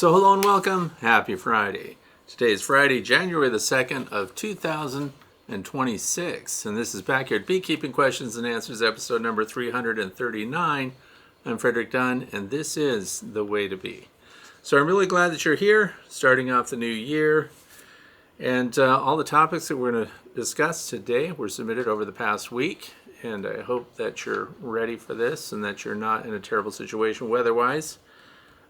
So hello and welcome. Happy Friday. Today is Friday, January the 2nd of 2026. And this is Backyard Beekeeping Questions and Answers, episode number 339. I'm Frederick Dunn, and this is The Way to Bee. So I'm really glad that you're here, starting off the new year. And all the topics that we're going to discuss today were submitted over the past week. And I hope that you're ready for this and that you're not in a terrible situation weather-wise.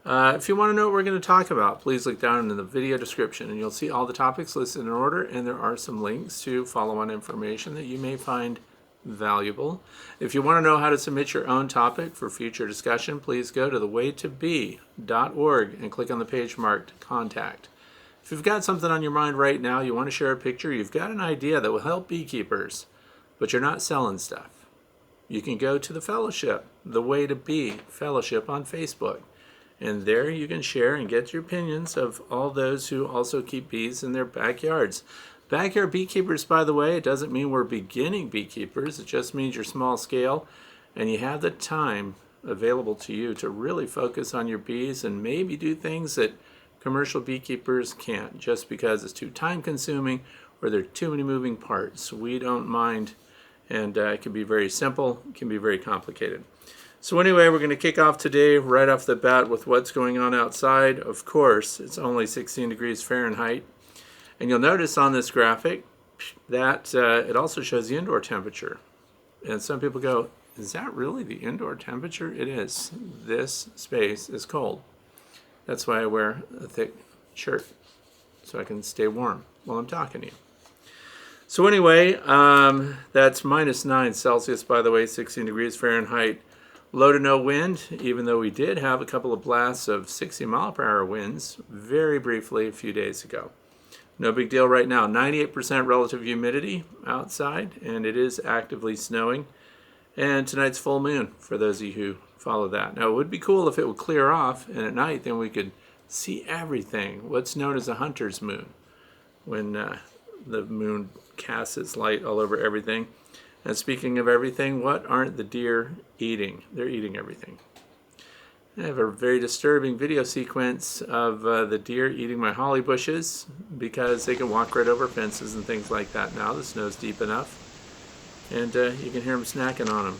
If you want to know what we're going to talk about, please look down in the video description and you'll see all the topics listed in order, and there are some links to follow-on information that you may find valuable. If you want to know how to submit your own topic for future discussion, please go to thewaytobee.org and click on the page marked Contact. If you've got something on your mind right now, you want to share a picture, you've got an idea that will help beekeepers, but you're not selling stuff, you can go to the fellowship, The Way to Bee Fellowship on Facebook. And there you can share and get your opinions of all those who also keep bees in their backyards. Backyard beekeepers, by the way, it doesn't mean we're beginning beekeepers. It just means you're small scale and you have the time available to you to really focus on your bees and maybe do things that commercial beekeepers can't just because it's too time consuming or there are too many moving parts. We don't mind, and it can be very simple, it can be very complicated. So anyway, we're going to kick off today right off the bat with what's going on outside. Of course, it's only 16 degrees Fahrenheit. And you'll notice on this graphic that it also shows the indoor temperature. And some people go, is that really the indoor temperature? It is. This space is cold. That's why I wear a thick shirt, so I can stay warm while I'm talking to you. So anyway, that's minus 9 Celsius, by the way, 16 degrees Fahrenheit. Low to no wind, even though we did have a couple of blasts of 60 mile per hour winds very briefly a few days ago. No big deal right now. 98% relative humidity outside, and it is actively snowing. And tonight's full moon, for those of you who follow that. Now, it would be cool if it would clear off, and at night then we could see everything, what's known as a hunter's moon, when the moon casts its light all over everything. And speaking of everything, what aren't the deer eating? They're eating everything. I have a very disturbing video sequence of the deer eating my holly bushes because they can walk right over fences and things like that now. The snow's deep enough. And you can hear them snacking on them.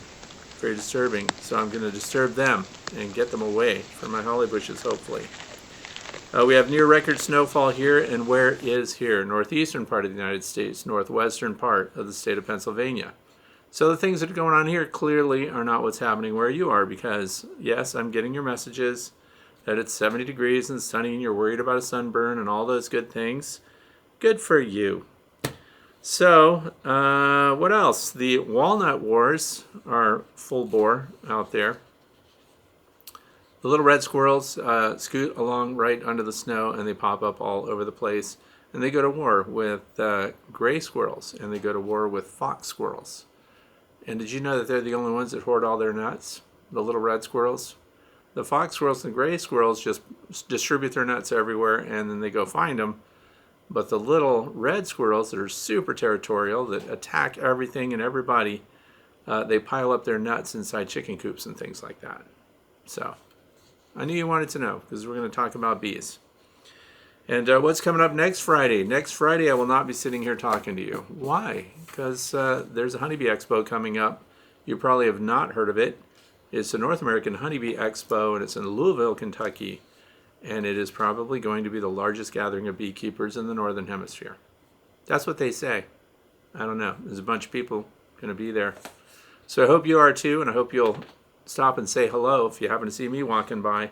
Very disturbing. So I'm going to disturb them and get them away from my holly bushes, hopefully. We have near record snowfall here, and where is here? Northeastern part of the United States, northwestern part of the state of Pennsylvania. So the things that are going on here clearly are not what's happening where you are because, yes, I'm getting your messages that it's 70 degrees and sunny and you're worried about a sunburn and all those good things. Good for you. So, what else? The walnut wars are full bore out there. The little red squirrels scoot along right under the snow and they pop up all over the place. And they go to war with gray squirrels and they go to war with fox squirrels. And did you know that they're the only ones that hoard all their nuts? The little red squirrels? The fox squirrels and gray squirrels just distribute their nuts everywhere and then they go find them. But the little red squirrels that are super territorial, that attack everything and everybody, they pile up their nuts inside chicken coops and things like that. So, I knew you wanted to know because we're going to talk about bees. And what's coming up next Friday? Next Friday, I will not be sitting here talking to you. Why? Because there's a Honeybee Expo coming up. You probably have not heard of it. It's the North American Honeybee Expo, and it's in Louisville, Kentucky. And it is probably going to be the largest gathering of beekeepers in the Northern Hemisphere. That's what they say. I don't know. There's a bunch of people going to be there. So I hope you are too, and I hope you'll stop and say hello if you happen to see me walking by.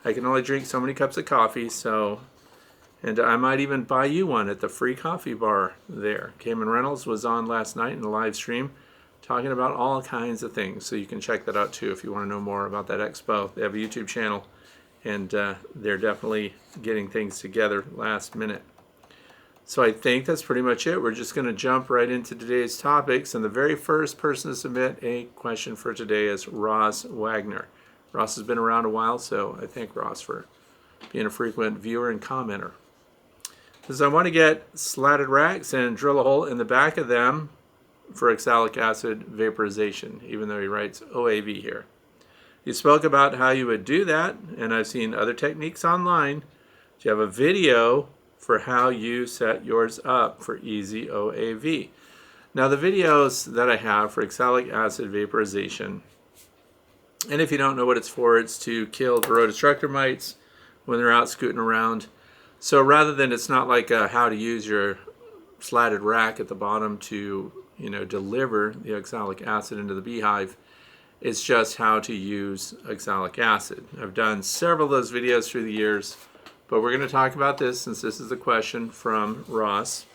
I can only drink so many cups of coffee, so... And I might even buy you one at the free coffee bar there. Cayman Reynolds was on last night in the live stream talking about all kinds of things. So you can check that out too if you want to know more about that expo. They have a YouTube channel and they're definitely getting things together last minute. So I think that's pretty much it. We're just going to jump right into today's topics. And the very first person to submit a question for today is Ross Wagner. Ross has been around a while, so I thank Ross for being a frequent viewer and commenter. Because I want to get slatted racks and drill a hole in the back of them for oxalic acid vaporization, even though he writes OAV here. You spoke about how you would do that, and I've seen other techniques online, Do you have a video for how you set yours up for easy OAV? Now the videos that I have for oxalic acid vaporization, and if you don't know what it's for, it's to kill varroa destructor mites when they're out scooting around. So rather than, it's not like how to use your slatted rack at the bottom to, deliver the oxalic acid into the beehive. It's just how to use oxalic acid. I've done several of those videos through the years, but we're going to talk about this since this is a question from Ross.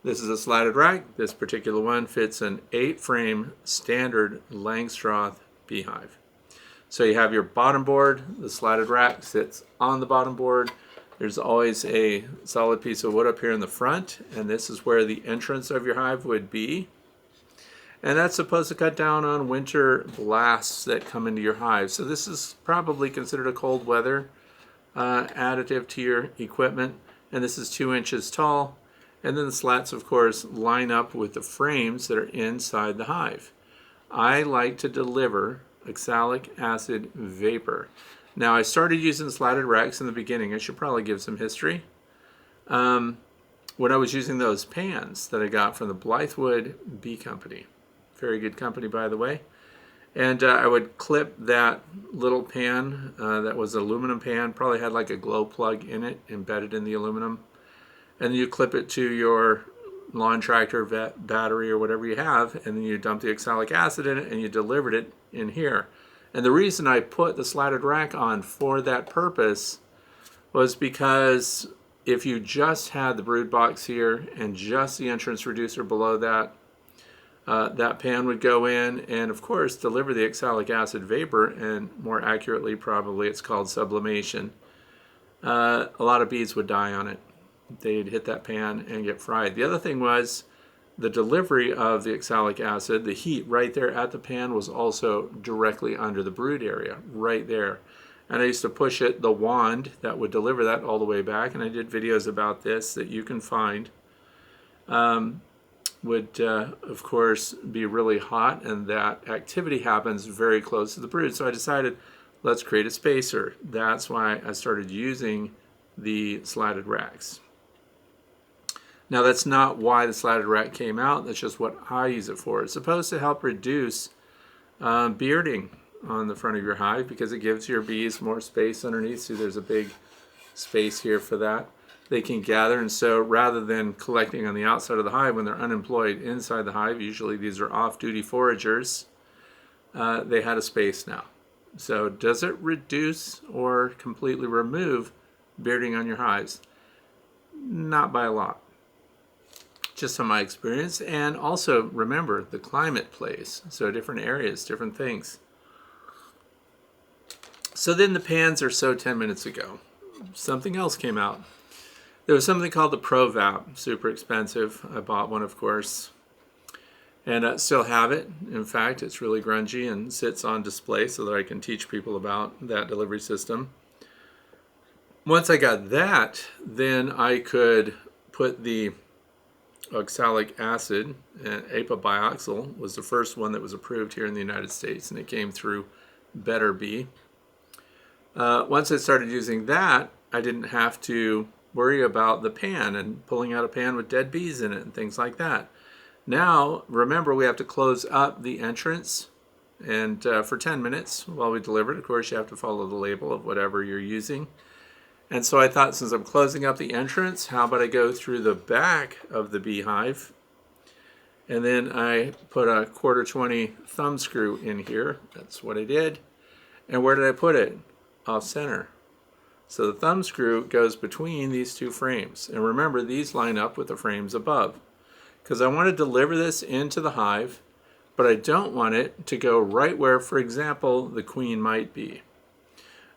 This is a slatted rack. This particular one fits an 8-frame standard Langstroth beehive. So you have your bottom board. The slatted rack sits on the bottom board. There's always a solid piece of wood up here in the front, and this is where the entrance of your hive would be. And that's supposed to cut down on winter blasts that come into your hive. So this is probably considered a cold weather additive to your equipment. And this is 2 inches tall. And then the slats, of course, line up with the frames that are inside the hive. I like to deliver oxalic acid vapor. Now, I started using slatted racks in the beginning. I should probably give some history. When I was using those pans that I got from the Blythewood Bee Company. Very good company, by the way. And I would clip that little pan that was an aluminum pan, probably had like a glow plug in it, embedded in the aluminum. And then you clip it to your lawn tractor battery or whatever you have, and then you dump the oxalic acid in it and you delivered it in here. And the reason I put the slatted rack on for that purpose was because if you just had the brood box here and just the entrance reducer below that, that pan would go in and, of course, deliver the oxalic acid vapor, and more accurately, probably it's called sublimation. A lot of bees would die on it. They'd hit that pan and get fried. The other thing was the delivery of the oxalic acid, the heat right there at the pan was also directly under the brood area, right there. And I used to push it, the wand that would deliver that all the way back, and I did videos about this that you can find. Would, of course, be really hot, and that activity happens very close to the brood. So I decided, let's create a spacer. That's why I started using the slatted racks. Now, that's not why the slatted rack came out. That's just what I use it for. It's supposed to help reduce bearding on the front of your hive because it gives your bees more space underneath. See, there's a big space here for that. They can gather, and so rather than collecting on the outside of the hive when they're unemployed inside the hive, usually these are off-duty foragers, they had a space now. So does it reduce or completely remove bearding on your hives? Not by a lot. Just from my experience. And also remember, the climate plays. So different areas, different things. So then the pans are so 10 minutes ago. Something else came out. There was something called the ProVap, super expensive. I bought one, of course, and still have it. In fact, it's really grungy and sits on display so that I can teach people about that delivery system. Once I got that, then I could put the oxalic acid, and apabioxyl was the first one that was approved here in the United States, and it came through Better Bee. Once I started using that, I didn't have to worry about the pan and pulling out a pan with dead bees in it and things like that. Now, remember, we have to close up the entrance and for 10 minutes while we deliver it. Of course, you have to follow the label of whatever you're using. And so I thought, since I'm closing up the entrance, how about I go through the back of the beehive, and then I put a 1/4-20 thumb screw in here. That's what I did. And where did I put it? Off center. So the thumb screw goes between these two frames. And remember, these line up with the frames above. Because I want to deliver this into the hive, but I don't want it to go right where, for example, the queen might be.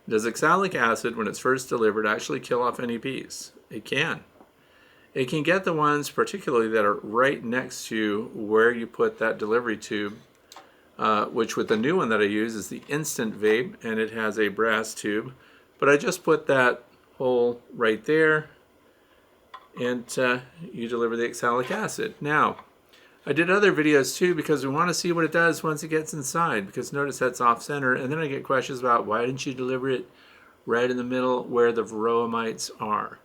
Does oxalic acid, when it's first delivered, actually kill off any bees? It can. It can get the ones particularly that are right next to where you put that delivery tube, which with the new one that I use is the Instant Vape, and it has a brass tube. But I just put that hole right there, and you deliver the oxalic acid. Now, I did other videos too because we want to see what it does once it gets inside, because notice that's off center, and then I get questions about why didn't you deliver it right in the middle where the varroa mites are.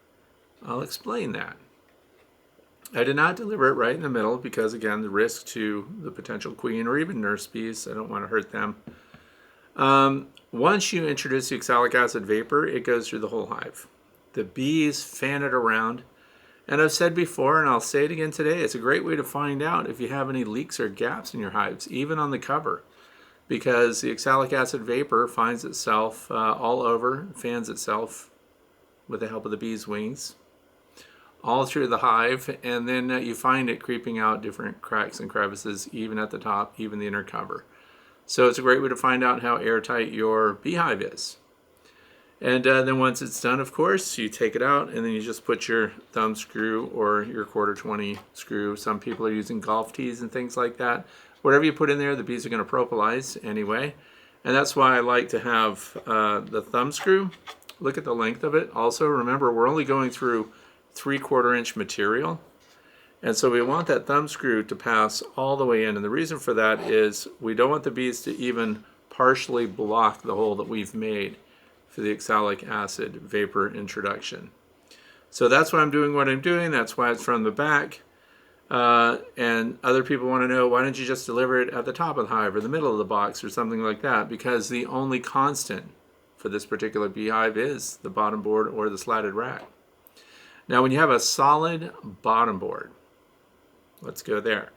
I'll explain that. I did not deliver it right in the middle because, again, the risk to the potential queen or even nurse bees, I don't want to hurt them. Once you introduce the oxalic acid vapor, it goes through the whole hive. The bees fan it around. And I've said before, and I'll say it again today, it's a great way to find out if you have any leaks or gaps in your hives, even on the cover, because the oxalic acid vapor finds itself all over, fans itself with the help of the bees' wings, all through the hive, and then you find it creeping out different cracks and crevices, even at the top, even the inner cover. So it's a great way to find out how airtight your beehive is. And then once it's done, of course, you take it out and then you just put your thumb screw or your 1/4-20 screw. Some people are using golf tees and things like that. Whatever you put in there, the bees are going to propolize anyway. And that's why I like to have the thumb screw. Look at the length of it. Also, remember, we're only going through 3/4 inch material. And so we want that thumb screw to pass all the way in. And the reason for that is we don't want the bees to even partially block the hole that we've made for the oxalic acid vapor introduction. So that's why I'm doing what I'm doing. That's why it's from the back. And other people want to know, why don't you just deliver it at the top of the hive or the middle of the box or something like that? Because the only constant for this particular beehive is the bottom board or the slatted rack. Now when you have a solid bottom board, let's go there.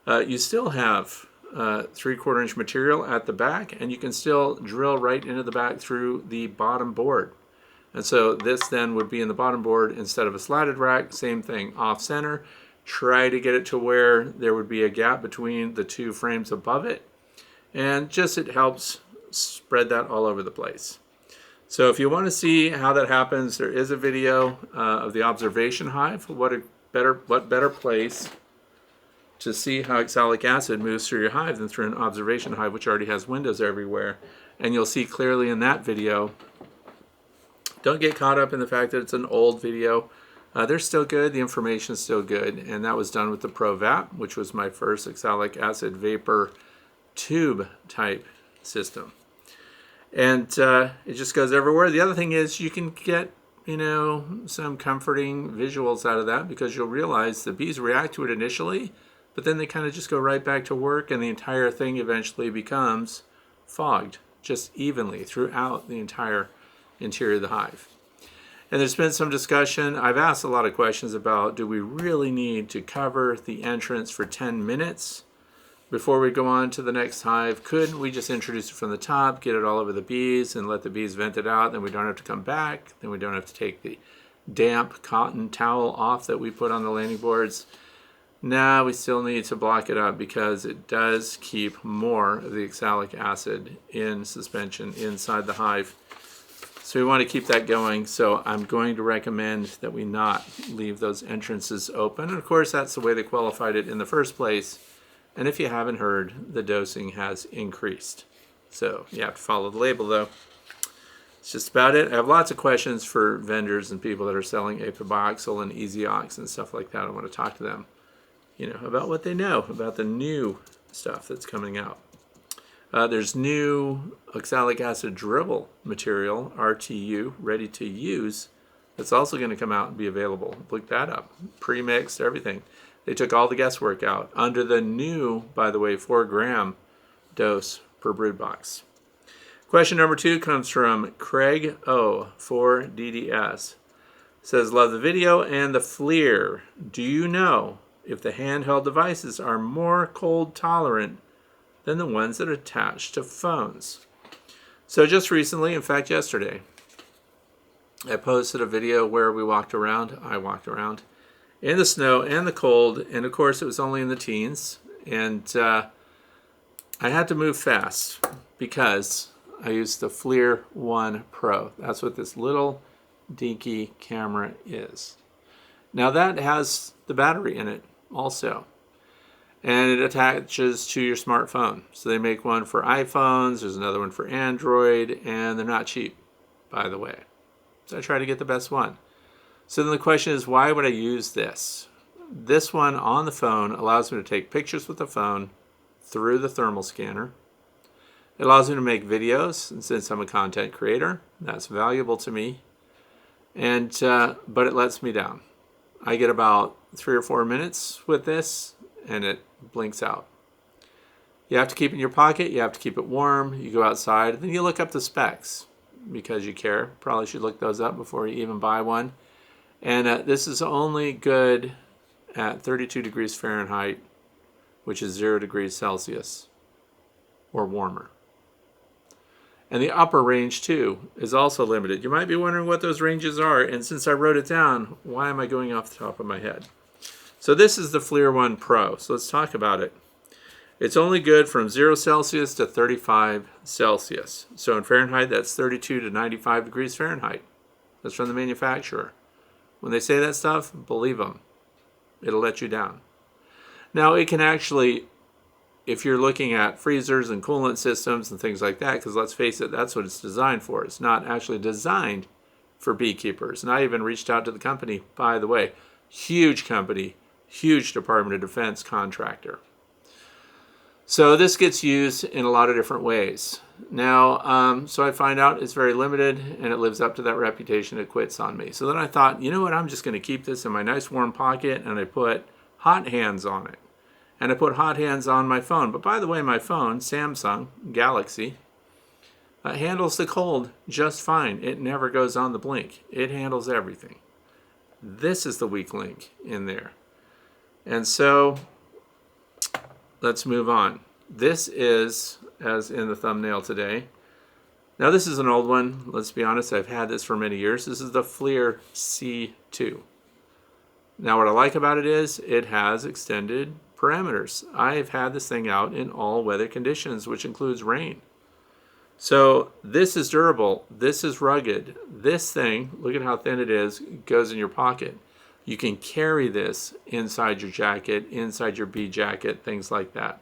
You still have 3/4 inch material at the back, and you can still drill right into the back through the bottom board. And so this then would be in the bottom board instead of a slatted rack. Same thing, off center. Try to get it to where there would be a gap between the two frames above it, and just it helps spread that all over the place. So if you want to see how that happens, there is a video of the observation hive. What better place to see how oxalic acid moves through your hive than through an observation hive, which already has windows everywhere. And you'll see clearly in that video. Don't get caught up in the fact that it's an old video. They're still good, the information is still good, and that was done with the ProVap, which was my first oxalic acid vapor tube type system. And it just goes everywhere. The other thing is you can get, some comforting visuals out of that, because you'll realize the bees react to it initially, but then they kind of just go right back to work, and the entire thing eventually becomes fogged just evenly throughout the entire interior of the hive. And there's been some discussion. I've asked a lot of questions about, do we really need to cover the entrance for 10 minutes before we go on to the next hive? Couldn't we just introduce it from the top, get it all over the bees, and let the bees vent it out? Then we don't have to come back. Then we don't have to take the damp cotton towel off that we put on the landing boards. Now we still need to block it up because it does keep more of the oxalic acid in suspension inside the hive. So we want to keep that going. So I'm going to recommend that we not leave those entrances open. And of course, that's the way they qualified it in the first place. And if you haven't heard, the dosing has increased. So you have to follow the label though. It's just about it. I have lots of questions for vendors and people that are selling Apiboxyl and Easy-Ox and stuff like that. I want to talk to them, about what they know about the new stuff that's coming out. There's new oxalic acid dribble material, RTU, ready to use, that's also going to come out and be available. Look that up. Pre-mixed, everything. They took all the guesswork out under the new, by the way, 4-gram dose per brood box. Question number 2 comes from Craig O, 4DDS. Says, love the video and the Flir. Do you know if the handheld devices are more cold tolerant than the ones that are attached to phones? So just recently, in fact yesterday, I posted a video where I walked around in the snow and the cold, and of course it was only in the teens, and I had to move fast because I used the Flir 1 Pro. That's what this little dinky camera is. Now that has the battery in it also, and it attaches to your smartphone. So they make one for iPhones, there's another one for Android, and they're not cheap, by the way. So I try to get the best one. So then the question is, why would I use this? This one on the phone allows me to take pictures with the phone through the thermal scanner. It allows me to make videos, and since I'm a content creator, that's valuable to me. And but it lets me down. I get about 3 or 4 minutes with this, and it blinks out. You have to keep it in your pocket. You have to keep it warm. You go outside, and then you look up the specs because you care. Probably should look those up before you even buy one. And this is only good at 32 degrees Fahrenheit, which is 0 degrees Celsius or warmer. And the upper range, too, is also limited. You might be wondering what those ranges are, and since I wrote it down, why am I going off the top of my head? So this is the Flir 1 Pro, so let's talk about it. It's only good from 0 Celsius to 35 Celsius. So in Fahrenheit, that's 32 to 95 degrees Fahrenheit. That's from the manufacturer. When they say that stuff, believe them. It'll let you down. Now, it can actually, if you're looking at freezers and coolant systems and things like that, because let's face it, that's what it's designed for. It's not actually designed for beekeepers. And I even reached out to the company, by the way, huge company, huge Department of Defense contractor. So this gets used in a lot of different ways. Now, so I find out it's very limited and it lives up to that reputation. It quits on me. So then I thought, you know what, I'm just going to keep this in my nice warm pocket, and I put hot hands on it. And I put hot hands on my phone. But by the way, my phone, Samsung Galaxy, handles the cold just fine. It never goes on the blink. It handles everything. This is the weak link in there. And so let's move on. This is, as in the thumbnail today. Now this is an old one. Let's be honest, I've had this for many years. This is the Flir C2. Now what I like about it is it has extended parameters. I've had this thing out in all weather conditions, which includes rain. So this is durable. This is rugged. This thing, look at how thin it is, goes in your pocket. You can carry this inside your jacket, inside your bee jacket, things like that.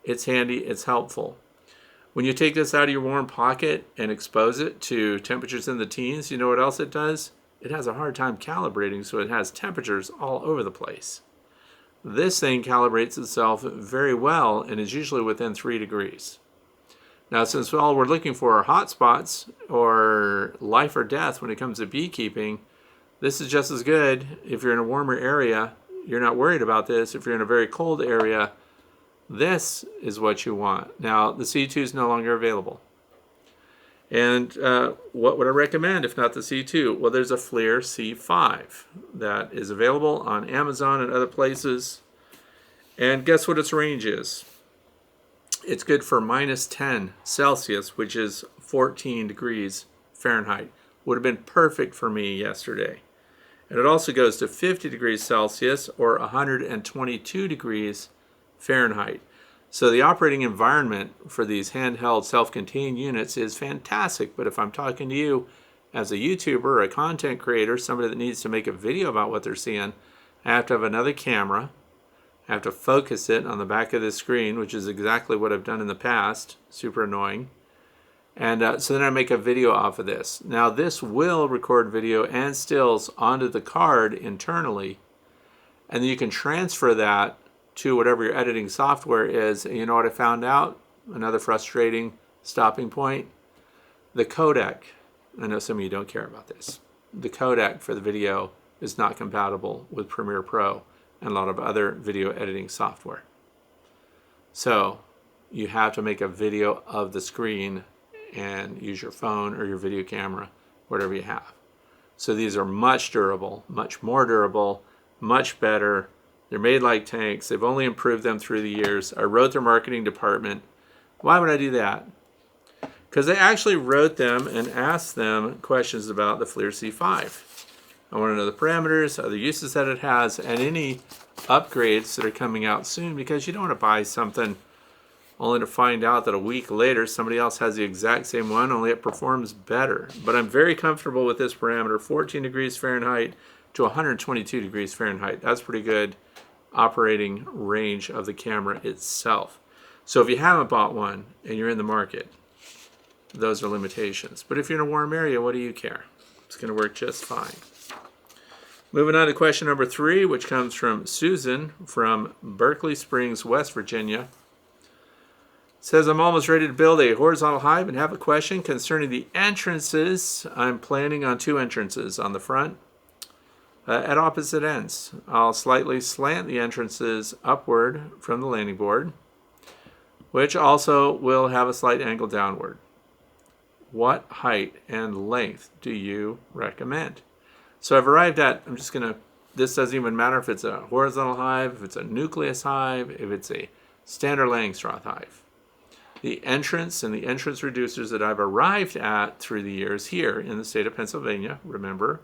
It's handy, it's helpful. When you take this out of your warm pocket and expose it to temperatures in the teens, you know what else it does? It has a hard time calibrating, so it has temperatures all over the place. This thing calibrates itself very well and is usually within 3 degrees. Now, since all we're looking for are hot spots or life or death when it comes to beekeeping, this is just as good. If you're in a warmer area, you're not worried about this. If you're in a very cold area, this is what you want. Now, the C2 is no longer available. And what would I recommend if not the C2? Well, there's a Flir C5 that is available on Amazon and other places. And guess what its range is? It's good for minus 10 Celsius, which is 14 degrees Fahrenheit. Would have been perfect for me yesterday. And it also goes to 50 degrees Celsius or 122 degrees Fahrenheit. So the operating environment for these handheld self-contained units is fantastic. But if I'm talking to you as a YouTuber, a content creator, somebody that needs to make a video about what they're seeing, I have to have another camera. I have to focus it on the back of the screen, which is exactly what I've done in the past. Super annoying. And so then I make a video off of this. Now this will record video and stills onto the card internally. And then you can transfer that to whatever your editing software is. And you know what I found out? Another frustrating stopping point. The codec. I know some of you don't care about this. The codec for the video is not compatible with Premiere Pro and a lot of other video editing software. So you have to make a video of the screen and use your phone or your video camera, whatever you have. So these are much durable, much more durable, much better. They're made like tanks. They've only improved them through the years. I wrote their marketing department. Why would I do that? Because I actually wrote them and asked them questions about the Flir C5. I want to know the parameters, other uses that it has, and any upgrades that are coming out soon, because you don't want to buy something only to find out that a week later somebody else has the exact same one, only it performs better. But I'm very comfortable with this parameter, 14 degrees Fahrenheit to 122 degrees Fahrenheit. That's pretty good operating range of the camera itself. So if you haven't bought one and you're in the market, those are limitations. But if you're in a warm area, what do you care? It's going to work just fine. Moving on to question number 3, which comes from Susan from Berkeley Springs, West Virginia. says, I'm almost ready to build a horizontal hive and have a question concerning the entrances. I'm planning on 2 entrances on the front at opposite ends. I'll slightly slant the entrances upward from the landing board, which also will have a slight angle downward. What height and length do you recommend? So I've arrived at, this doesn't even matter if it's a horizontal hive, if it's a nucleus hive, if it's a standard Langstroth hive. The entrance and the entrance reducers that I've arrived at through the years here in the state of Pennsylvania, remember,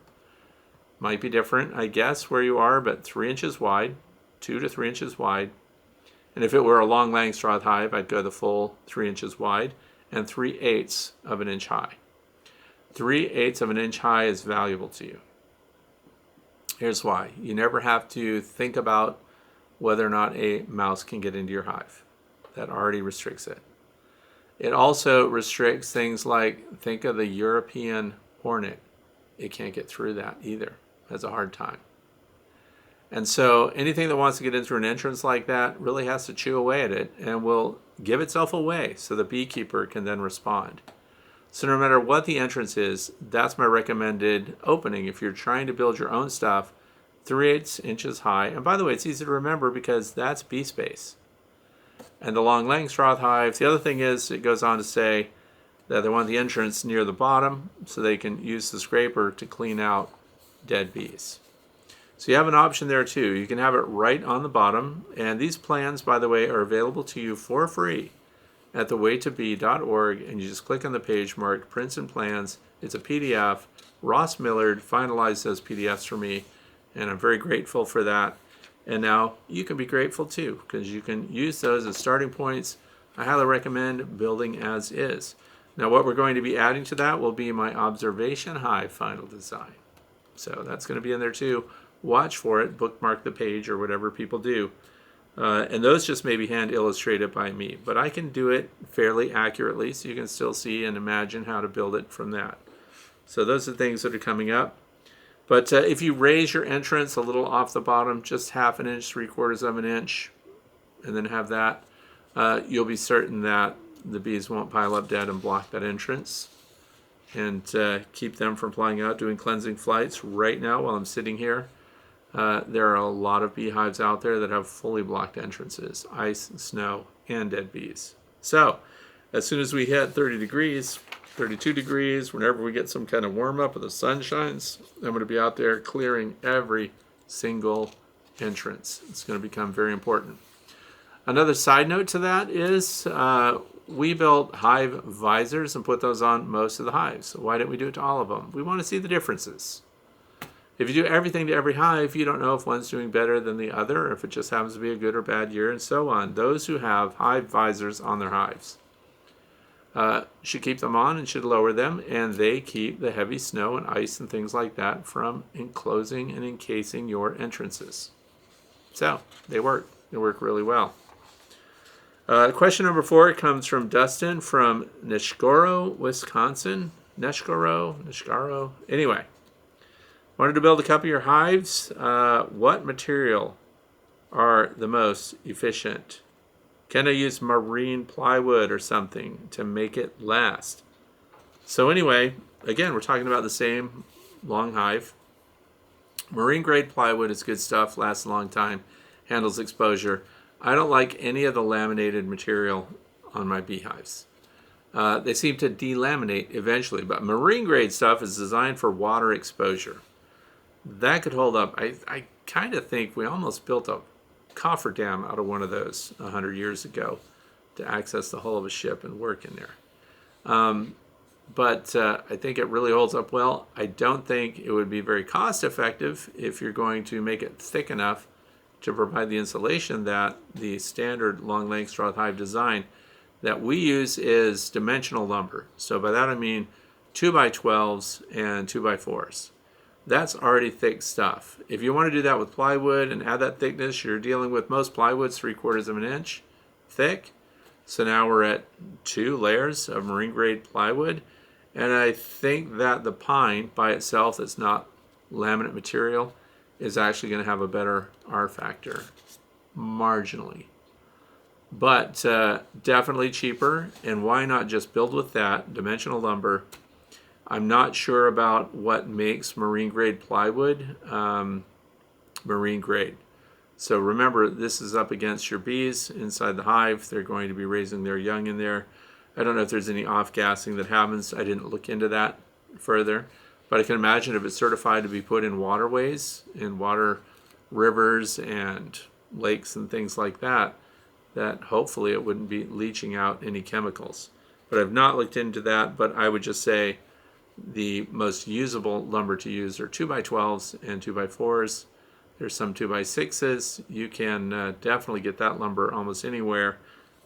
might be different, I guess, where you are, but 3 inches wide, 2 to 3 inches wide. And if it were a Long Langstroth hive, I'd go the full 3 inches wide and 3/8 of an inch high. 3/8 of an inch high is valuable to you. Here's why. You never have to think about whether or not a mouse can get into your hive. That already restricts it. It also restricts things like, think of the European hornet. It can't get through that either. It has a hard time. And so anything that wants to get in through an entrance like that really has to chew away at it and will give itself away so the beekeeper can then respond. So no matter what the entrance is, that's my recommended opening. If you're trying to build your own stuff, 3/8 inches high. And by the way, it's easy to remember because that's bee space. And the Long Langstroth hives, the other thing is, it goes on to say that they want the entrance near the bottom so they can use the scraper to clean out dead bees. So you have an option there too. You can have it right on the bottom. And these plans, by the way, are available to you for free at thewaytobee.org, and you just click on the page marked Prints and Plans. It's a PDF. Ross Millard finalized those PDFs for me, and I'm very grateful for that. And now you can be grateful too, because you can use those as starting points. I highly recommend building as is. Now what we're going to be adding to that will be my observation hive final design. So that's going to be in there too. Watch for it, bookmark the page or whatever people do. And those just may be hand illustrated by me, but I can do it fairly accurately so you can still see and imagine how to build it from that. So those are things that are coming up. But if you raise your entrance a little off the bottom, just 1/2 inch, 3/4 of an inch, and then have that, you'll be certain that the bees won't pile up dead and block that entrance and keep them from flying out, doing cleansing flights. Right now, while I'm sitting here, there are a lot of beehives out there that have fully blocked entrances, ice, snow, and dead bees. So as soon as we hit 30 degrees, 32 degrees, whenever we get some kind of warm up and the sun shines, I'm going to be out there clearing every single entrance. It's going to become very important. Another side note to that is we built hive visors and put those on most of the hives. Why didn't we do it to all of them? We want to see the differences. If you do everything to every hive, you don't know if one's doing better than the other, or if it just happens to be a good or bad year, and so on. Those who have hive visors on their hives should keep them on and should lower them, and they keep the heavy snow and ice and things like that from enclosing and encasing your entrances. So they work. They work really well. Question number 4 comes from Dustin from Neshgoro, Wisconsin. Neshgoro. Anyway. Wanted to build a couple of your hives. What material are the most efficient? Can I use marine plywood or something to make it last? So anyway, again, we're talking about the same long hive. Marine grade plywood is good stuff, lasts a long time, handles exposure. I don't like any of the laminated material on my beehives. They seem to delaminate eventually, but marine grade stuff is designed for water exposure. That could hold up. I kind of think we almost built a cofferdam out of one of those 100 years ago to access the hull of a ship and work in there. But I think it really holds up well. I don't think it would be very cost effective if you're going to make it thick enough to provide the insulation that the standard Long Langstroth hive design that we use is dimensional lumber. So by that I mean 2x12s and 2x4s. That's already thick stuff. If you want to do that with plywood and add that thickness, you're dealing with most plywoods 3/4 of an inch thick. So now we're at 2 layers of marine grade plywood. And I think that the pine by itself, that's not laminate material, is actually going to have a better R factor, marginally. but definitely cheaper. And why not just build with that dimensional lumber? I'm not sure about what makes marine grade plywood marine grade. So remember, this is up against your bees inside the hive. They're going to be raising their young in there. I don't know if there's any off-gassing that happens. I didn't look into that further. But I can imagine if it's certified to be put in waterways, in water rivers and lakes and things like that, that hopefully it wouldn't be leaching out any chemicals. But I've not looked into that, but I would just say the most usable lumber to use are 2x12s and 2x4s. There's some 2x6s. You can definitely get that lumber almost anywhere,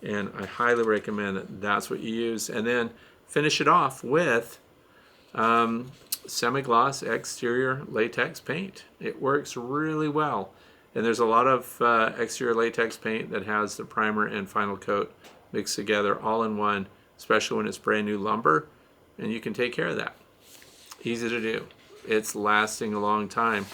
and I highly recommend that that's what you use. And then finish it off with semi-gloss exterior latex paint. It works really well. And there's a lot of exterior latex paint that has the primer and final coat mixed together all in one, especially when it's brand new lumber, and you can take care of that. Easy to do. It's lasting a long time.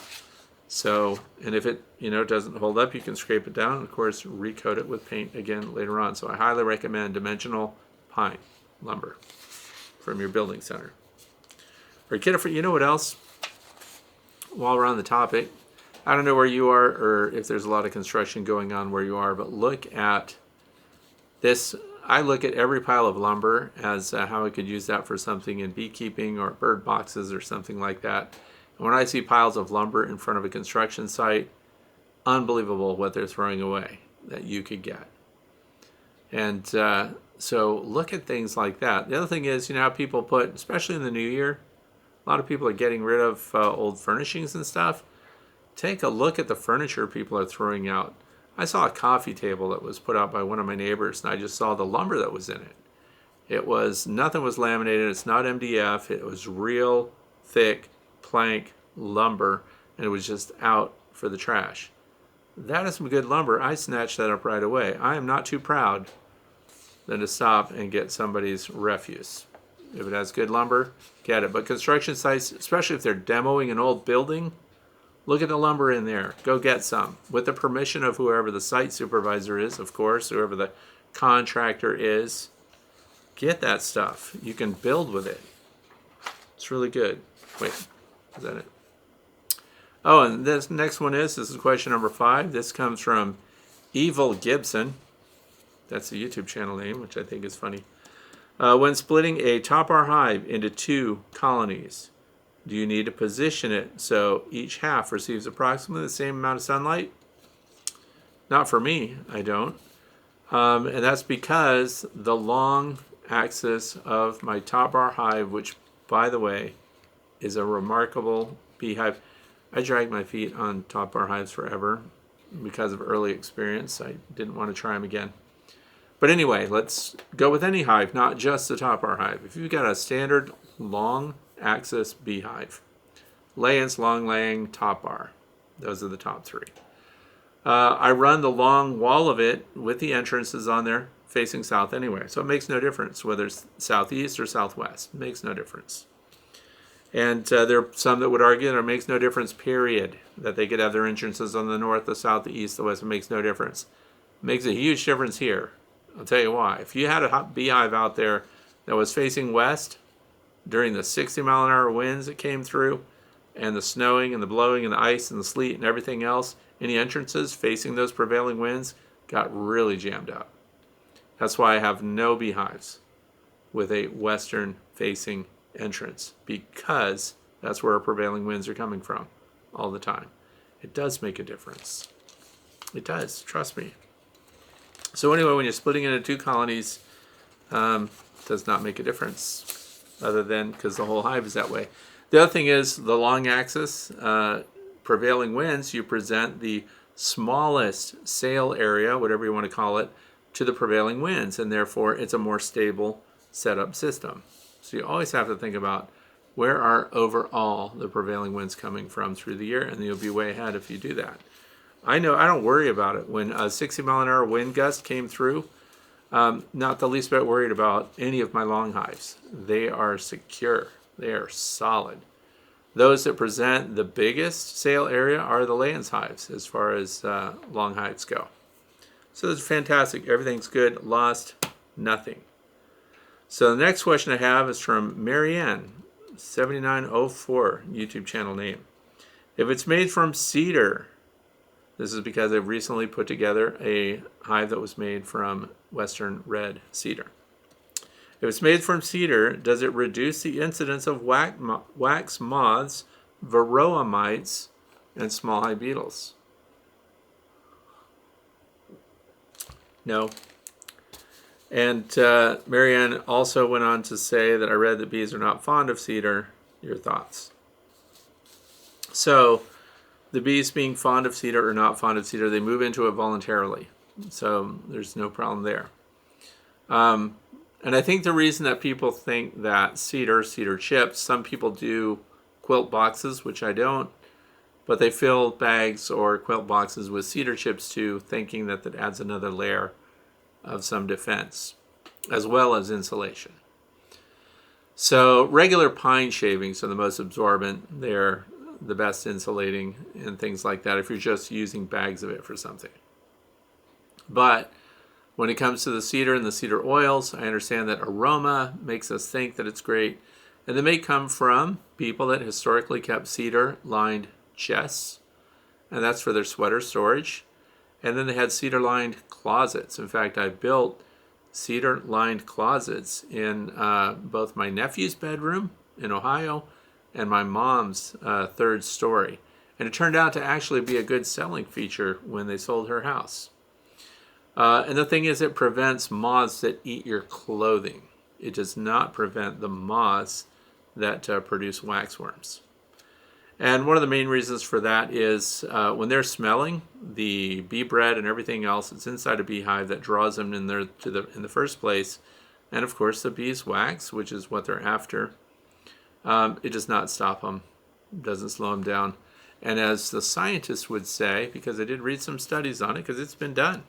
So, and if it doesn't hold up, you can scrape it down and of course recoat it with paint again later on. So I highly recommend dimensional pine lumber from your building center. Or you know what else? While we're on the topic, I don't know where you are or if there's a lot of construction going on where you are, but look at this. I look at every pile of lumber as how I could use that for something in beekeeping or bird boxes or something like that. And when I see piles of lumber in front of a construction site, unbelievable what they're throwing away that you could get. And so look at things like that. The other thing is, how people put, especially in the new year, a lot of people are getting rid of old furnishings and stuff. Take a look at the furniture people are throwing out. I saw a coffee table that was put out by one of my neighbors, and I just saw the lumber that was in it. Nothing was laminated. It's not MDF. It was real thick plank lumber, and it was just out for the trash. That is some good lumber. I snatched that up right away. I am not too proud than to stop and get somebody's refuse. If it has good lumber, get it. But construction sites, especially if they're demoing an old building, look at the lumber in there. Go get some. With the permission of whoever the site supervisor is, of course, whoever the contractor is. Get that stuff. You can build with it. It's really good. Wait, is that it? Oh, and this next one this is question number 5. This comes from Evil Gibson. That's the YouTube channel name, which I think is funny. When splitting a top bar hive into 2 colonies, do you need to position it so each half receives approximately the same amount of sunlight? Not for me, I don't. And that's because the long axis of my top bar hive, which, by the way, is a remarkable beehive. I dragged my feet on top bar hives forever because of early experience. I didn't want to try them again. But anyway, let's go with any hive, not just the top bar hive. If you've got a standard long axis beehive, Layens, Long Lang, top bar, those are the top 3. I run the long wall of it with the entrances on there facing south anyway, so it makes no difference whether it's southeast or southwest. It makes no difference. And there are some that would argue that it makes no difference, period, that they could have their entrances on the north, the south, the east, the west. It makes no difference. It makes a huge difference here. I'll tell you why. If you had a beehive out there that was facing west during the 60-mile-an-hour winds that came through, and the snowing and the blowing and the ice and the sleet and everything else, any entrances facing those prevailing winds got really jammed up. That's why I have no beehives with a western-facing entrance, because that's where our prevailing winds are coming from all the time. It does make a difference. It does, trust me. So anyway, when you're splitting into 2 colonies, does not make a difference, other than because the whole hive is that way. The other thing is the long axis, prevailing winds, you present the smallest sail area, whatever you want to call it, to the prevailing winds, and therefore it's a more stable setup system. So you always have to think about where are overall the prevailing winds coming from through the year, and you'll be way ahead if you do that. I know I don't worry about it. When a 60-mile-an-hour wind gust came through, not the least bit worried about any of my long hives. They are secure. They are solid. Those that present the biggest sail area are the Layens hives as far as long hives go. So it's fantastic. Everything's good. Lost nothing. So the next question I have is from Marianne, 7904, YouTube channel name. If it's made from cedar, this is because I've recently put together a hive that was made from western red cedar. If it's made from cedar, does it reduce the incidence of wax moths, varroa mites, and small hive beetles? No. And Marianne also went on to say that I read that bees are not fond of cedar. Your thoughts? So the bees being fond of cedar or not fond of cedar, they move into it voluntarily. So there's no problem there. And I think the reason that people think that cedar chips, some people do quilt boxes, which I don't, but they fill bags or quilt boxes with cedar chips too, thinking that that adds another layer of some defense, as well as insulation. So regular pine shavings are the most absorbent. They're the best insulating and things like that if you're just using bags of it for something. But when it comes to the cedar and the cedar oils, I understand that aroma makes us think that it's great. And they may come from people that historically kept cedar-lined chests, and that's for their sweater storage. And then they had cedar-lined closets. In fact, I built cedar-lined closets in both my nephew's bedroom in Ohio and my mom's third story. And it turned out to actually be a good selling feature when they sold her house. And the thing is, it prevents moths that eat your clothing. It does not prevent the moths that produce waxworms. And one of the main reasons for that is when they're smelling, the bee bread and everything else that's inside a beehive that draws them in there in the first place, and of course the bees' wax, which is what they're after, it does not stop them, doesn't slow them down. And as the scientists would say, because I did read some studies on it, because it's been done,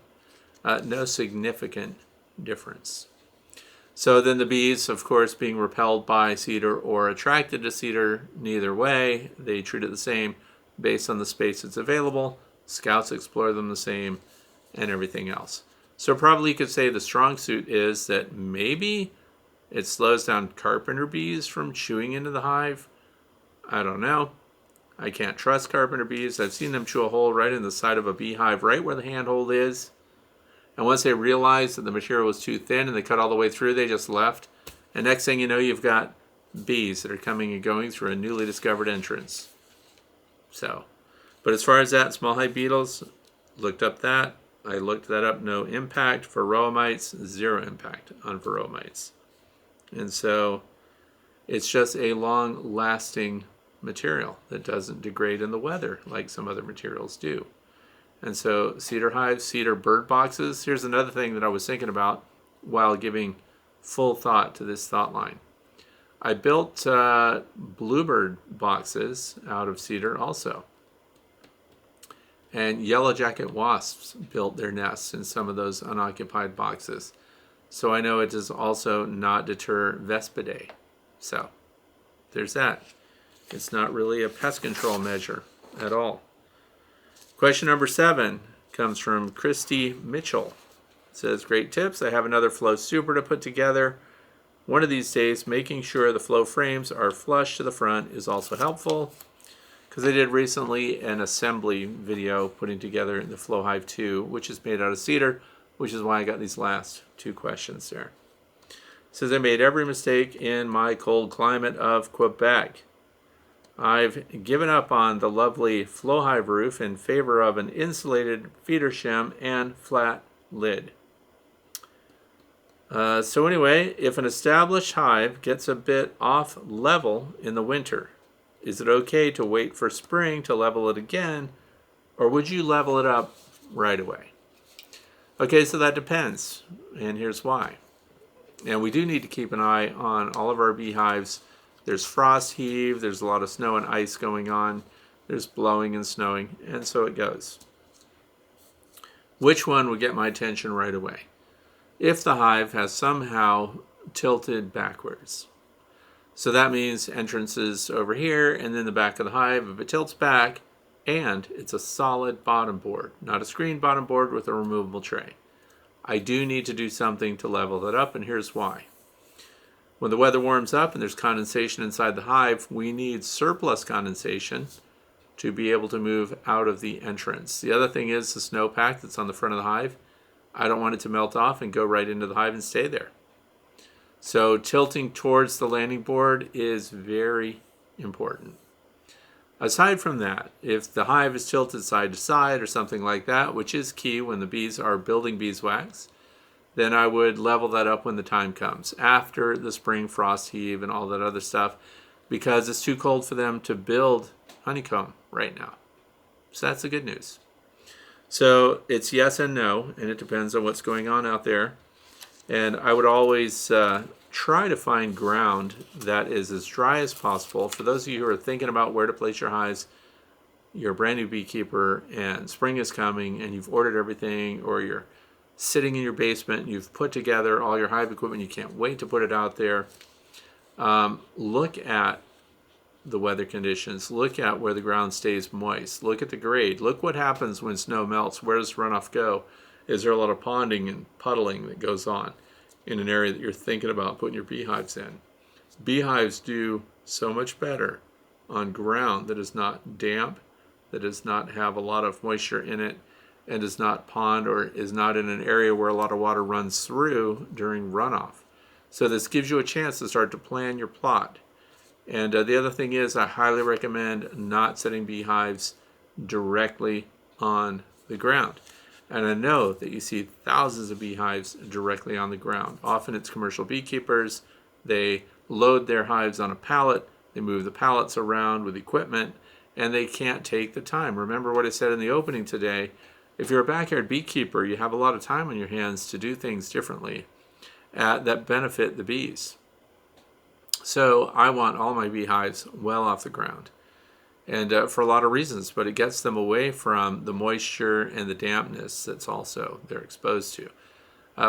no significant difference. So then the bees, of course, being repelled by cedar or attracted to cedar, neither way, they treat it the same based on the space that's available. Scouts explore them the same and everything else. So probably you could say the strong suit is that maybe it slows down carpenter bees from chewing into the hive. I don't know. I can't trust carpenter bees. I've seen them chew a hole right in the side of a beehive, right where the handhold is. And once they realized that the material was too thin and they cut all the way through, they just left. And next thing you know, you've got bees that are coming and going through a newly discovered entrance. So, but as far as that, small hive beetles, looked up that. I looked that up, no impact. Varroa mites, zero impact on varroa mites. And so it's just a long-lasting material that doesn't degrade in the weather like some other materials do. And so cedar hives, cedar bird boxes. Here's another thing that I was thinking about while giving full thought to this thought line. I built bluebird boxes out of cedar also. And yellow jacket wasps built their nests in some of those unoccupied boxes. So I know it does also not deter Vespidae. So there's that. It's not really a pest control measure at all. Question number 7 comes from Christy Mitchell. It says, great tips. I have another flow super to put together. One of these days, making sure the flow frames are flush to the front is also helpful, because I did recently an assembly video putting together the Flow Hive 2, which is made out of cedar, which is why I got these last 2 questions there. It says, I made every mistake in my cold climate of Quebec. I've given up on the lovely flow hive roof in favor of an insulated feeder shim and flat lid. So anyway, if an established hive gets a bit off level in the winter, is it okay to wait for spring to level it again, or would you level it up right away? Okay, so that depends, and here's why. And we do need to keep an eye on all of our beehives. There's frost heave, there's a lot of snow and ice going on, there's blowing and snowing, and so it goes. Which one would get my attention right away? If the hive has somehow tilted backwards. So that means entrances over here and then the back of the hive. If it tilts back and it's a solid bottom board, not a screen bottom board with a removable tray. I do need to do something to level that up, and here's why. When the weather warms up and there's condensation inside the hive, we need surplus condensation to be able to move out of the entrance. The other thing is the snowpack that's on the front of the hive. I don't want it to melt off and go right into the hive and stay there. So tilting towards the landing board is very important. Aside from that, if the hive is tilted side to side or something like that, which is key when the bees are building beeswax, then I would level that up when the time comes, after the spring frost heave and all that other stuff, because it's too cold for them to build honeycomb right now. So that's the good news. So it's yes and no, and it depends on what's going on out there. And I would always try to find ground that is as dry as possible. For those of you who are thinking about where to place your hives, you're a brand new beekeeper and spring is coming and you've ordered everything, or you're sitting in your basement and you've put together all your hive equipment, you can't wait to put it out there. Look at the weather conditions, look at where the ground stays moist, look at the grade, look what happens when snow melts. Where does runoff go? Is there a lot of ponding and puddling that goes on in an area that you're thinking about putting your beehives in? Beehives do so much better on ground that is not damp, that does not have a lot of moisture in it, and does not pond or is not in an area where a lot of water runs through during runoff. So this gives you a chance to start to plan your plot. And the other thing is, I highly recommend not setting beehives directly on the ground. And I know that you see thousands of beehives directly on the ground. Often it's commercial beekeepers. They load their hives on a pallet, they move the pallets around with equipment, and they can't take the time. Remember what I said in the opening today. If you're a backyard beekeeper, you have a lot of time on your hands to do things differently that benefit the bees. So I want all my beehives well off the ground, and for a lot of reasons, but it gets them away from the moisture and the dampness that's also they're exposed to.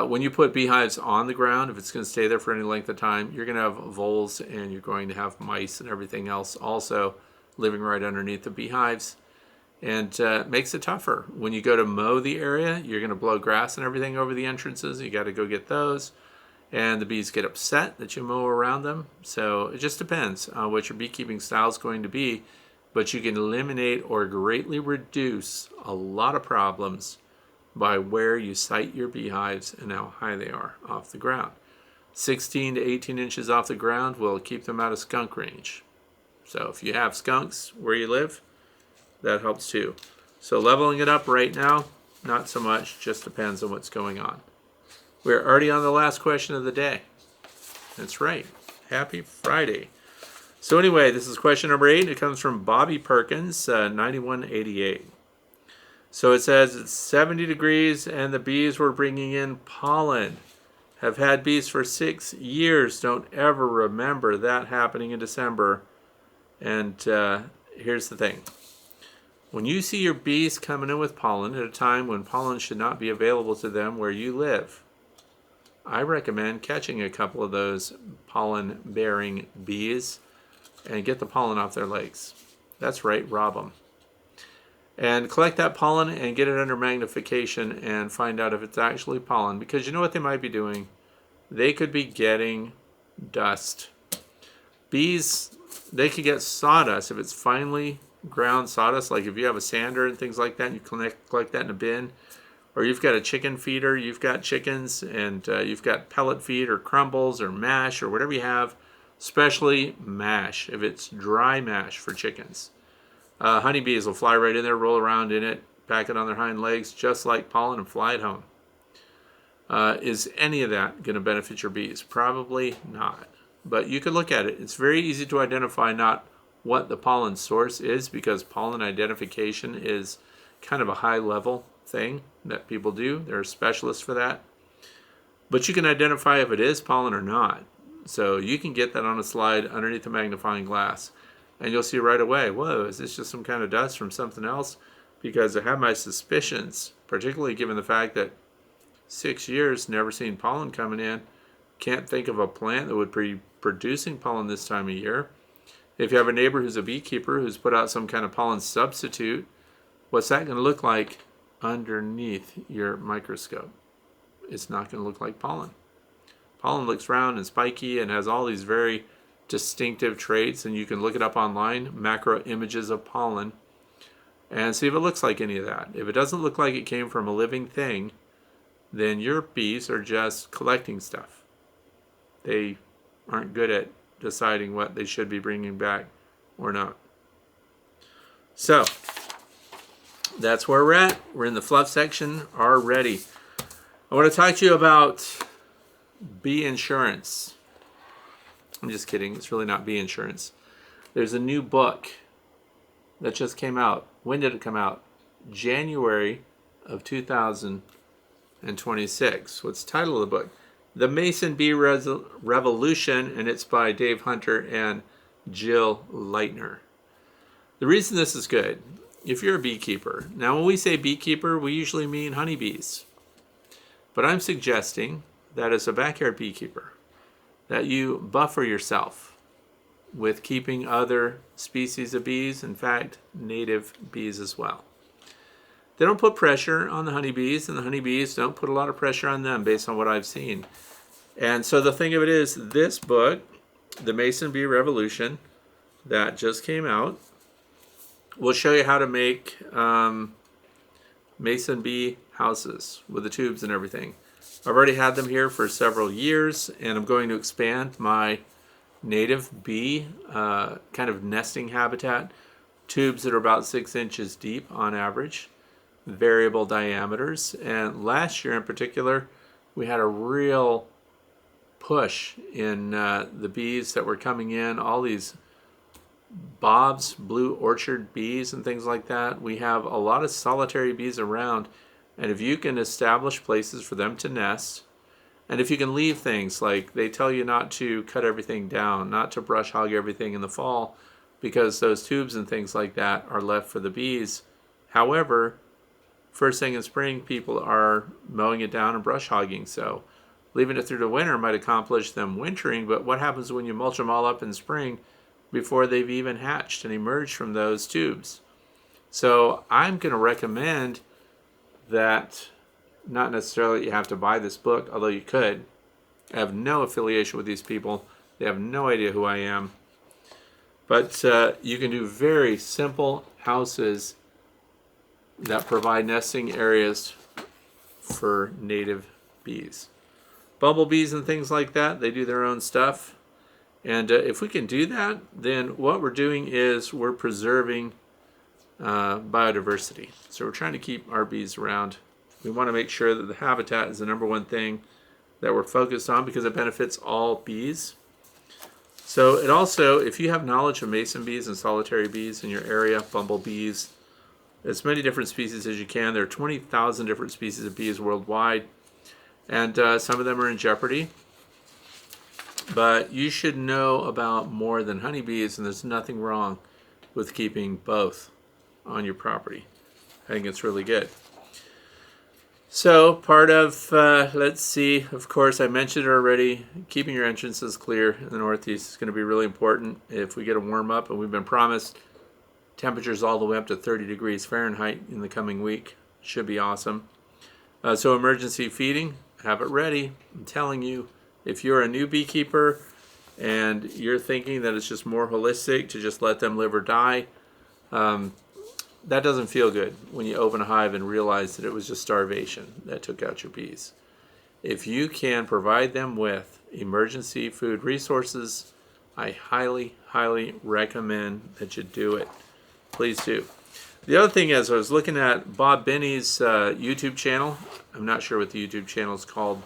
When you put beehives on the ground, if it's going to stay there for any length of time, you're going to have voles and you're going to have mice and everything else also living right underneath the beehives, and makes it tougher. When you go to mow the area, you're going to blow grass and everything over the entrances. You got to go get those. And the bees get upset that you mow around them. So it just depends on what your beekeeping style is going to be, but you can eliminate or greatly reduce a lot of problems by where you site your beehives and how high they are off the ground. 16 to 18 inches off the ground will keep them out of skunk range. So if you have skunks where you live, that helps too. So leveling it up right now, not so much, just depends on what's going on. We're already on the last question of the day. That's right. Happy Friday. So anyway, this is question number 8. It comes from Bobby Perkins, 9188. So it says it's 70 degrees and the bees were bringing in pollen. Have had bees for 6 years. Don't ever remember that happening in December. And here's the thing. When you see your bees coming in with pollen at a time when pollen should not be available to them where you live, I recommend catching a couple of those pollen-bearing bees and get the pollen off their legs. That's right, rob them. And collect that pollen and get it under magnification and find out if it's actually pollen. Because you know what they might be doing? They could be getting dust. Bees, they could get sawdust if it's finely ground sawdust. Like if you have a sander and things like that, and you collect that in a bin. Or you've got a chicken feeder, you've got chickens, and you've got pellet feed or crumbles or mash or whatever you have, especially mash, if it's dry mash for chickens. Honeybees will fly right in there, roll around in it, pack it on their hind legs, just like pollen, and fly it home. Is any of that going to benefit your bees? Probably not. But you could look at it. It's very easy to identify not what the pollen source is, because pollen identification is kind of a high-level thing that people do. There are specialists for that. But you can identify if it is pollen or not. So you can get that on a slide underneath the magnifying glass, and you'll see right away, whoa, is this just some kind of dust from something else? Because I have my suspicions, particularly given the fact that 6 years, never seen pollen coming in. Can't think of a plant that would be producing pollen this time of year. If you have a neighbor who's a beekeeper who's put out some kind of pollen substitute, what's that going to look like underneath your microscope? it's not going to look like pollen. Pollen looks round and spiky and has all these very distinctive traits, and you can look it up online, macro images of pollen, and see if it looks like any of that. If it doesn't look like it came from a living thing, then your bees are just collecting stuff. They aren't good at deciding what they should be bringing back or not. So that's where we're at. We're in the fluff section already. I want to talk to you about bee insurance. I'm just kidding. It's really not bee insurance. There's a new book that just came out. When did it come out? January of 2026. What's the title of the book? The Mason Bee Revolution, and it's by Dave Hunter and Jill Leitner. The reason this is good, if you're a beekeeper, now when we say beekeeper, we usually mean honeybees. But I'm suggesting that as a backyard beekeeper, that you buffer yourself with keeping other species of bees, in fact, native bees as well. They don't put pressure on the honeybees, and the honeybees don't put a lot of pressure on them based on what I've seen. And so the thing of it is, this book, The Mason Bee Revolution, that just came out, will show you how to make mason bee houses with the tubes and everything. I've already had them here for several years, and I'm going to expand my native bee kind of nesting habitat. Tubes that are about 6 inches deep on average, variable diameters. And last year in particular, we had a real push in the bees that were coming in, all these Bob's Blue Orchard bees and things like that. We have a lot of solitary bees around, and if you can establish places for them to nest, and if you can leave things, like they tell you not to cut everything down, not to brush hog everything in the fall, because those tubes and things like that are left for the bees. However, first thing in spring, people are mowing it down and brush hogging, so leaving it through the winter might accomplish them wintering, but what happens when you mulch them all up in spring before they've even hatched and emerged from those tubes? So I'm going to recommend that, not necessarily you have to buy this book, although you could. I have no affiliation with these people. They have no idea who I am. But you can do very simple houses that provide nesting areas for native bees. Bumblebees and things like that, they do their own stuff. And if we can do that, then what we're doing is we're preserving biodiversity. So we're trying to keep our bees around. We want to make sure that the habitat is the number one thing that we're focused on, because it benefits all bees. So it also, if you have knowledge of mason bees and solitary bees in your area, bumblebees, as many different species as you can. There are 20,000 different species of bees worldwide, and some of them are in jeopardy. But you should know about more than honeybees, and there's nothing wrong with keeping both on your property. I think it's really good. So part of, let's see, of course I mentioned it already, keeping your entrances clear in the Northeast is going to be really important. If we get a warm up, and we've been promised temperatures all the way up to 30 degrees Fahrenheit in the coming week, should be awesome. So emergency feeding, have it ready. I'm telling you, if you're a new beekeeper and you're thinking that it's just more holistic to just let them live or die, that doesn't feel good when you open a hive and realize that it was just starvation that took out your bees. If you can provide them with emergency food resources, I highly, highly recommend that you do it. Please do. The other thing is, I was looking at Bob Binney's YouTube channel. I'm not sure what the YouTube channel is called,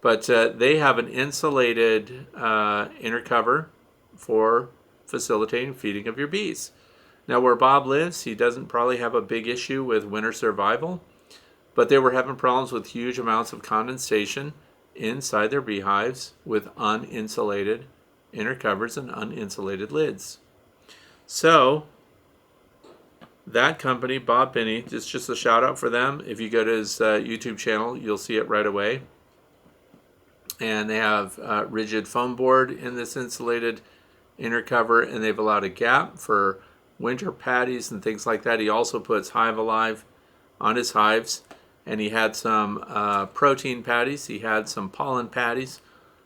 but they have an insulated inner cover for facilitating feeding of your bees. Now, where Bob lives, he doesn't probably have a big issue with winter survival, but they were having problems with huge amounts of condensation inside their beehives with uninsulated inner covers and uninsulated lids. So that company, Bob Binney, just a shout out for them. If you go to his YouTube channel, you'll see it right away. And they have rigid foam board in this insulated inner cover, and they've allowed a gap for winter patties and things like that. He also puts Hive Alive on his hives. and he had some protein patties, he had some pollen patties.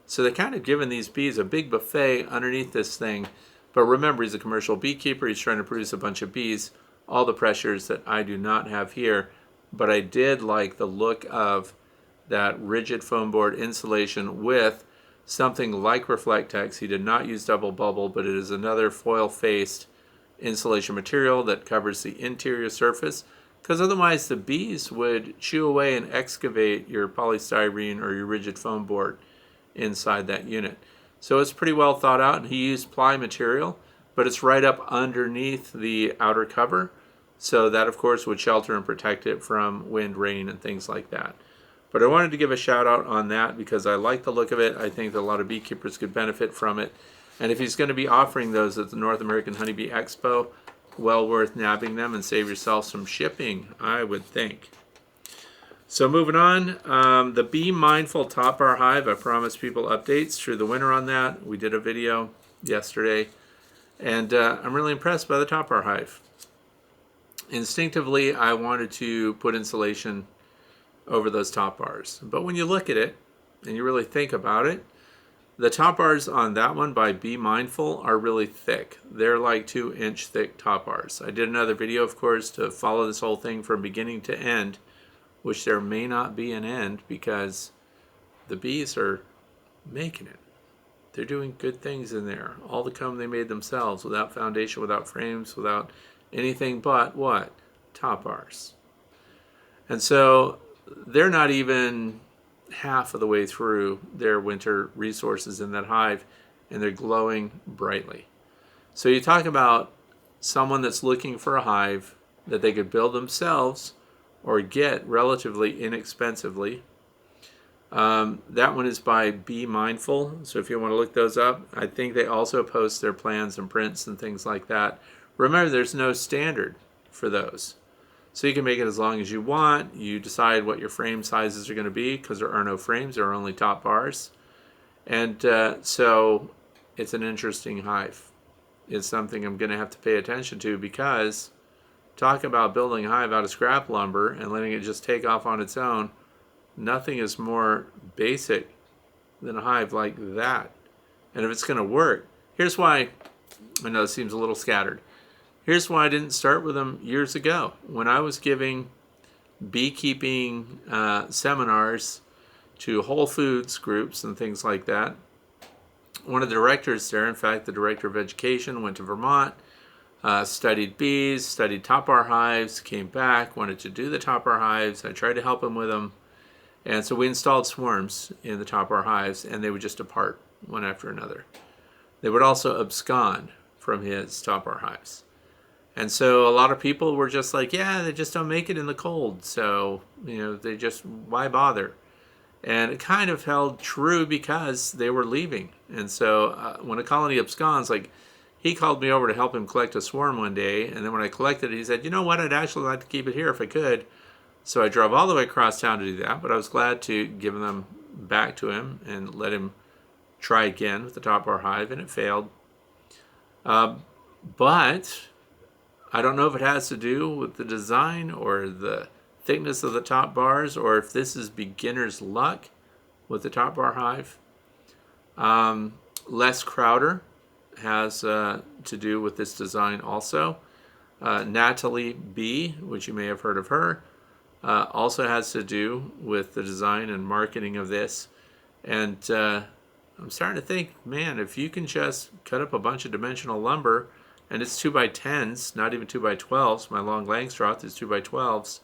So they're kind of giving these bees a big buffet underneath this thing. But remember, he's a commercial beekeeper. He's trying to produce a bunch of bees. All the pressures that I do not have here. But I did like the look of that rigid foam board insulation with something like Reflectex. He did not use double bubble, but it is another foil-faced insulation material that covers the interior surface. Because otherwise the bees would chew away and excavate your polystyrene or your rigid foam board inside that unit. So it's pretty well thought out. He used ply material, but it's right up underneath the outer cover. So that, of course, would shelter and protect it from wind, rain, and things like that. But I wanted to give a shout out on that because I like the look of it. I think that a lot of beekeepers could benefit from it. And if he's going to be offering those at the North American Honeybee Expo, well worth nabbing them and save yourself some shipping, I would think. So moving on, the Be Mindful Top Bar Hive. I promised people updates through the winter on that. We did a video yesterday, and I'm really impressed by the top bar hive. Instinctively, I wanted to put insulation over those top bars. But when you look at it and you really think about it, the top bars on that one by Be Mindful are really thick. They're like 2-inch thick top bars. I did another video, of course, to follow this whole thing from beginning to end, which there may not be an end because the bees are making it. They're doing good things in there. All the comb they made themselves without foundation, without frames, without anything but what? Top bars. And so they're not even half of the way through their winter resources in that hive, and they're glowing brightly. So you talk about someone that's looking for a hive that they could build themselves or get relatively inexpensively. That one is by Be Mindful, so if you want to look those up, I think they also post their plans and prints and things like that. Remember, there's no standard for those. So you can make it as long as you want. You decide what your frame sizes are going to be because there are no frames, there are only top bars. And so it's an interesting hive. It's something I'm going to have to pay attention to because talk about building a hive out of scrap lumber and letting it just take off on its own. Nothing is more basic than a hive like that. And if it's going to work, here's why, I know it seems a little scattered. Here's why I didn't start with them years ago. When I was giving beekeeping seminars to Whole Foods groups and things like that, one of the directors there, in fact, the director of education, went to Vermont, studied bees, studied top bar hives, came back, wanted to do the top bar hives. I tried to help him with them. And so we installed swarms in the top bar hives, and they would just depart one after another. They would also abscond from his top bar hives. And so a lot of people were just like, yeah, they just don't make it in the cold. So, they just, why bother? And it kind of held true because they were leaving. And so when a colony absconds, like he called me over to help him collect a swarm one day. And then when I collected it, he said, you know what, I'd actually like to keep it here if I could. So I drove all the way across town to do that. But I was glad to give them back to him and let him try again with the top bar hive. And it failed. But I don't know if it has to do with the design or the thickness of the top bars or if this is beginner's luck with the top bar hive. Les Crowder has to do with this design also. Natalie B., which you may have heard of her, also has to do with the design and marketing of this. And I'm starting to think, man, if you can just cut up a bunch of dimensional lumber, and it's 2x10s, not even 2x12s. My Long Langstroth is 2x12s.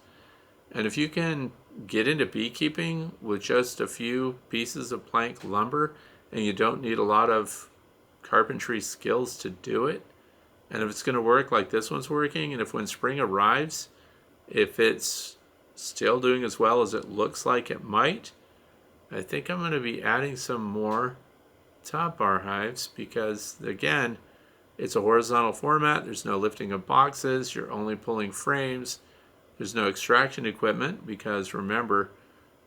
And if you can get into beekeeping with just a few pieces of plank lumber, and you don't need a lot of carpentry skills to do it, and if it's going to work like this one's working, and if when spring arrives, if it's still doing as well as it looks like it might, I think I'm going to be adding some more top bar hives because, again, it's a horizontal format. There's no lifting of boxes. You're only pulling frames. There's no extraction equipment because, remember,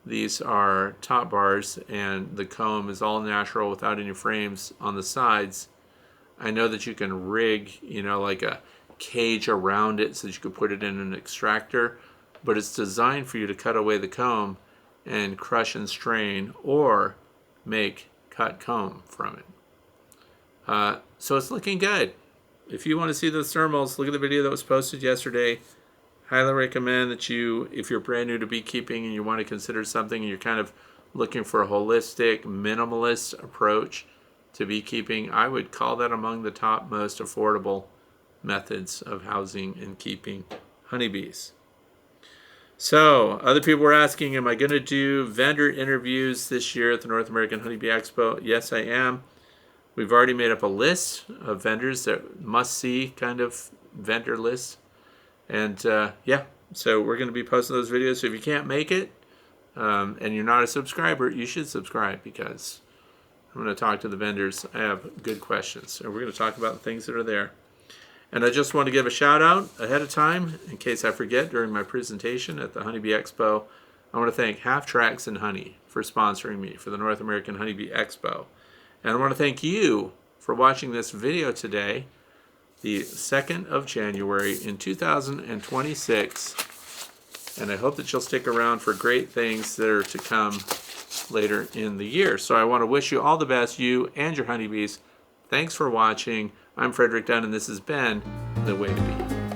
these are top bars and the comb is all natural without any frames on the sides. I know that you can rig, like a cage around it so that you could put it in an extractor. but it's designed for you to cut away the comb and crush and strain or make cut comb from it. So it's looking good. If you want to see those thermals, look at the video that was posted yesterday. Highly recommend that you, if you're brand new to beekeeping and you want to consider something and you're kind of looking for a holistic, minimalist approach to beekeeping, I would call that among the top most affordable methods of housing and keeping honeybees. So, other people were asking, am I going to do vendor interviews this year at the North American Honeybee Expo? Yes, I am. We've already made up a list of vendors that must-see kind of vendor lists. And yeah, so we're going to be posting those videos. So if you can't make it and you're not a subscriber, you should subscribe because I'm going to talk to the vendors. I have good questions. And we're going to talk about the things that are there. And I just want to give a shout out ahead of time in case I forget during my presentation at the Honeybee Expo. I want to thank Half Tracks and Honey for sponsoring me for the North American Honeybee Expo. And I want to thank you for watching this video today, the 2nd of January in 2026. And I hope that you'll stick around for great things that are to come later in the year. So I want to wish you all the best, you and your honeybees. Thanks for watching. I'm Frederick Dunn, and this has been The Way to Bee.